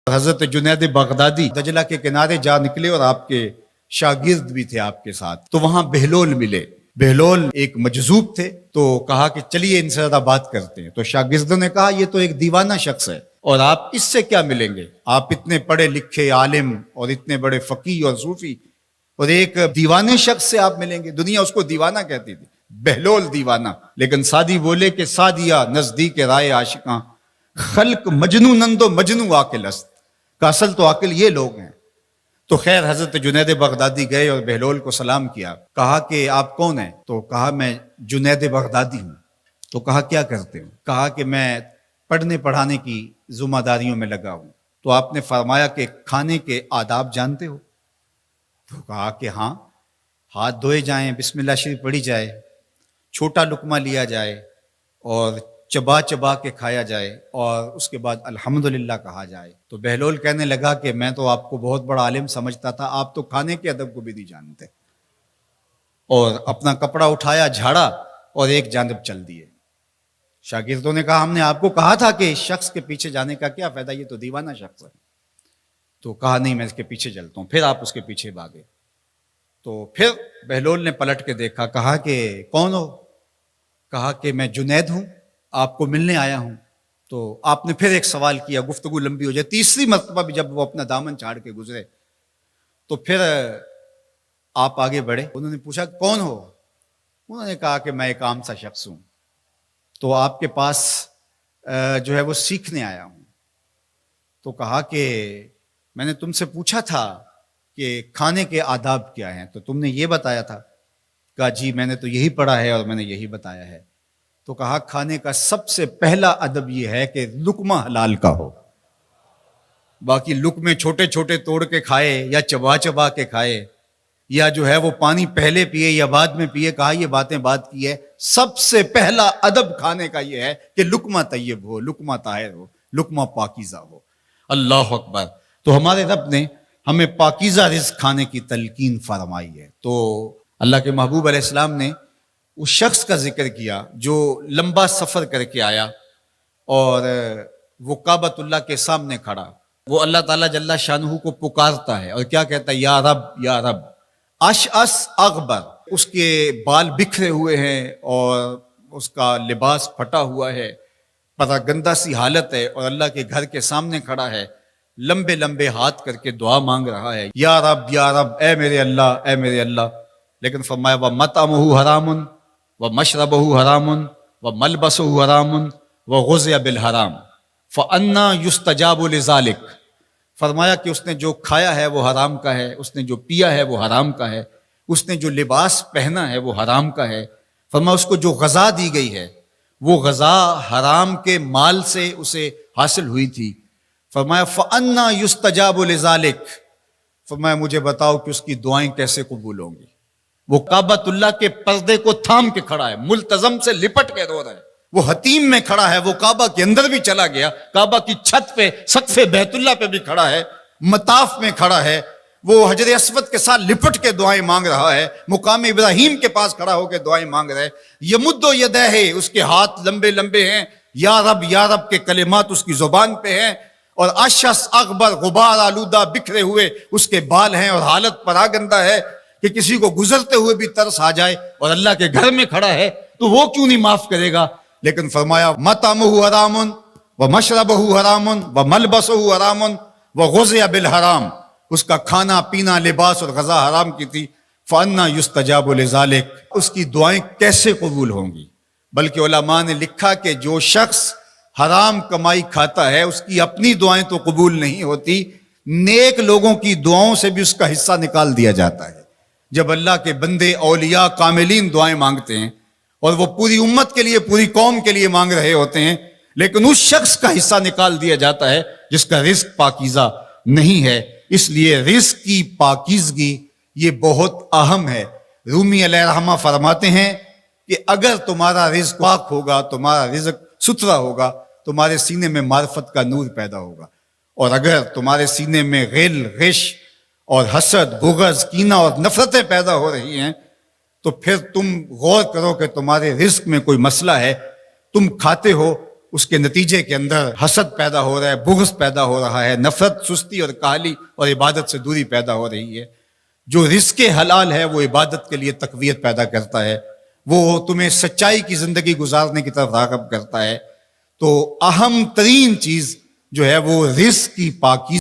حضرت جنید بغدادی دجلہ کے کنارے جا نکلے اور آپ کے شاگرد بھی تھے آپ کے ساتھ، تو وہاں بہلول ملے۔ بہلول ایک مجذوب تھے، تو کہا کہ چلیے ان سے زیادہ بات کرتے ہیں۔ تو شاگردوں نے کہا یہ تو ایک دیوانہ شخص ہے اور آپ اس سے کیا ملیں گے، آپ اتنے پڑھے لکھے عالم اور اتنے بڑے فقیہ اور صوفی، اور ایک دیوانے شخص سے آپ ملیں گے۔ دنیا اس کو دیوانہ کہتی تھی، بہلول دیوانہ۔ لیکن سعدی بولے کہ سعدیہ نزدیک رائے عاشقاں، خلق مجنونند و مجنو عاقل است، کا اصل تو عاقل یہ لوگ ہیں۔ تو خیر حضرت جنید بغدادی گئے اور بہلول کو سلام کیا، کہا کہ آپ کون ہیں؟ تو کہا میں جنید بغدادی ہوں۔ تو کہا کیا کرتے ہو؟ کہا کہ میں پڑھنے پڑھانے کی ذمہ داریوں میں لگا ہوں۔ تو آپ نے فرمایا کہ کھانے کے آداب جانتے ہو؟ تو کہا کہ ہاں، ہاتھ دھوئے جائیں، بسم اللہ شریف پڑھی جائے، چھوٹا لقمہ لیا جائے اور چبا چبا کے کھایا جائے، اور اس کے بعد الحمدللہ کہا جائے۔ تو بہلول کہنے لگا کہ میں تو آپ کو بہت بڑا عالم سمجھتا تھا، آپ تو کھانے کے ادب کو بھی نہیں جانتے۔ اور اپنا کپڑا اٹھایا، جھاڑا اور ایک جانب چل دیے۔ شاگردوں نے کہا ہم نے آپ کو کہا تھا کہ اس شخص کے پیچھے جانے کا کیا فائدہ، یہ تو دیوانہ شخص ہے۔ تو کہا نہیں میں اس کے پیچھے چلتا ہوں۔ پھر آپ اس کے پیچھے بھاگے۔ تو پھر بہلول نے پلٹ کے دیکھا، کہا کہ کون ہو؟ کہا کہ میں جنید ہوں، آپ کو ملنے آیا ہوں۔ تو آپ نے پھر ایک سوال کیا، گفتگو لمبی ہو جائے۔ تیسری مرتبہ بھی جب وہ اپنا دامن چاڑ کے گزرے تو پھر آپ آگے بڑھے۔ انہوں نے پوچھا کون ہو؟ انہوں نے کہا کہ میں ایک عام سا شخص ہوں، تو آپ کے پاس جو ہے وہ سیکھنے آیا ہوں۔ تو کہا کہ میں نے تم سے پوچھا تھا کہ کھانے کے آداب کیا ہیں، تو تم نے یہ بتایا تھا۔ کہا جی میں نے تو یہی پڑھا ہے اور میں نے یہی بتایا ہے۔ تو کہا کھانے کا سب سے پہلا ادب یہ ہے کہ لقمہ حلال کا ہو، باقی لقمے چھوٹے چھوٹے توڑ کے کھائے یا چبا چبا کے کھائے یا جو ہے وہ پانی پہلے پیے یا بعد میں پیے، کہا یہ باتیں بات کی ہے۔ سب سے پہلا ادب کھانے کا یہ ہے کہ لقمہ طیب ہو، لقمہ طاہر ہو، لقمہ پاکیزہ ہو۔ اللہ اکبر۔ تو ہمارے رب نے ہمیں پاکیزہ رزق کھانے کی تلقین فرمائی ہے۔ تو اللہ کے محبوب علیہ السلام نے اس شخص کا ذکر کیا جو لمبا سفر کر کے آیا اور وہ کعبۃ اللہ کے سامنے کھڑا، وہ اللہ تعالیٰ جل شانہ کو پکارتا ہے اور کیا کہتا ہے، یا رب یا رب۔ اشعث اغبر، اس کے بال بکھرے ہوئے ہیں اور اس کا لباس پھٹا ہوا ہے، پراگندہ سی حالت ہے، اور اللہ کے گھر کے سامنے کھڑا ہے، لمبے لمبے ہاتھ کر کے دعا مانگ رہا ہے، یا رب اے میرے اللہ، اے میرے اللہ۔ لیکن فرمایا وَمَطْعَمُهُ حَرَامٌ وَمَشْرَبُهُ حَرَامٌ وَمَلْبَسُهُ حَرَامٌ وَغُذِّيَ بِالْحَرَامِ فَأَنَّىٰ يُسْتَجَابُ لِذَٰلِكَ۔ فرمایا کہ اس نے جو کھایا ہے وہ حرام کا ہے، اس نے جو پیا ہے وہ حرام کا ہے، اس نے جو لباس پہنا ہے وہ حرام کا ہے۔ فرمایا اس کو جو غذا دی گئی ہے وہ غذا حرام کے مال سے اسے حاصل ہوئی تھی۔ فرمایا فَأَنَّىٰ يُسْتَجَابُ لِذَٰلِكَ۔ فرمایا مجھے بتاؤ کہ اس کی دعائیں کیسے قبول ہوں گی۔ وہ کعبۃ اللہ کے پردے کو تھام کے کھڑا ہے، ملتزم سے لپٹ کے رو رہا ہے، وہ حتیم میں کھڑا ہے، وہ کعبہ کے اندر بھی چلا گیا، کعبہ کی چھت پہ سقف بیت اللہ پہ بھی کھڑا ہے، مطاف میں کھڑا ہے، وہ حجر اسود کے ساتھ لپٹ کے دعائیں مانگ رہا ہے، مقام ابراہیم کے پاس کھڑا ہو کے دعائیں مانگ رہا ہے۔ یمد یدہ، اس کے ہاتھ لمبے لمبے ہیں، یا رب کے کلمات اس کی زبان پہ ہیں، اور اشعث اغبر، غبار آلودہ بکھرے ہوئے اس کے بال ہیں، اور حالت پراگندہ ہے کہ کسی کو گزرتے ہوئے بھی ترس آ جائے، اور اللہ کے گھر میں کھڑا ہے تو وہ کیوں نہیں معاف کرے گا۔ لیکن فرمایا مطعمہ حرام ومشربہ حرام وملبسہ حرام وغذی بالحرام، اس کا کھانا پینا لباس اور غذا حرام کی تھی۔ فأنیٰ یستجاب لذالک، اس کی دعائیں کیسے قبول ہوں گی؟ بلکہ علماء نے لکھا کہ جو شخص حرام کمائی کھاتا ہے اس کی اپنی دعائیں تو قبول نہیں ہوتی، نیک لوگوں کی دعاؤں سے بھی اس کا حصہ نکال دیا جاتا ہے۔ جب اللہ کے بندے اولیاء کاملین دعائیں مانگتے ہیں اور وہ پوری امت کے لیے، پوری قوم کے لیے مانگ رہے ہوتے ہیں، لیکن اس شخص کا حصہ نکال دیا جاتا ہے جس کا رزق پاکیزہ نہیں ہے۔ اس لیے رزق کی پاکیزگی یہ بہت اہم ہے۔ رومی علیہ الرحمہ فرماتے ہیں کہ اگر تمہارا رزق پاک ہوگا، تمہارا رزق ستھرا ہوگا، تمہارے سینے میں معرفت کا نور پیدا ہوگا، اور اگر تمہارے سینے میں غل، غش اور حسد، بغض، کینہ اور نفرتیں پیدا ہو رہی ہیں تو پھر تم غور کرو کہ تمہارے رزق میں کوئی مسئلہ ہے۔ تم کھاتے ہو اس کے نتیجے کے اندر حسد پیدا ہو رہا ہے، بغض پیدا ہو رہا ہے، نفرت، سستی اور کاہلی اور عبادت سے دوری پیدا ہو رہی ہے۔ جو رزق حلال ہے وہ عبادت کے لیے تقویت پیدا کرتا ہے، وہ تمہیں سچائی کی زندگی گزارنے کی طرف راغب کرتا ہے۔ تو اہم ترین چیز جو ہے وہ رزق کی پاکیزگی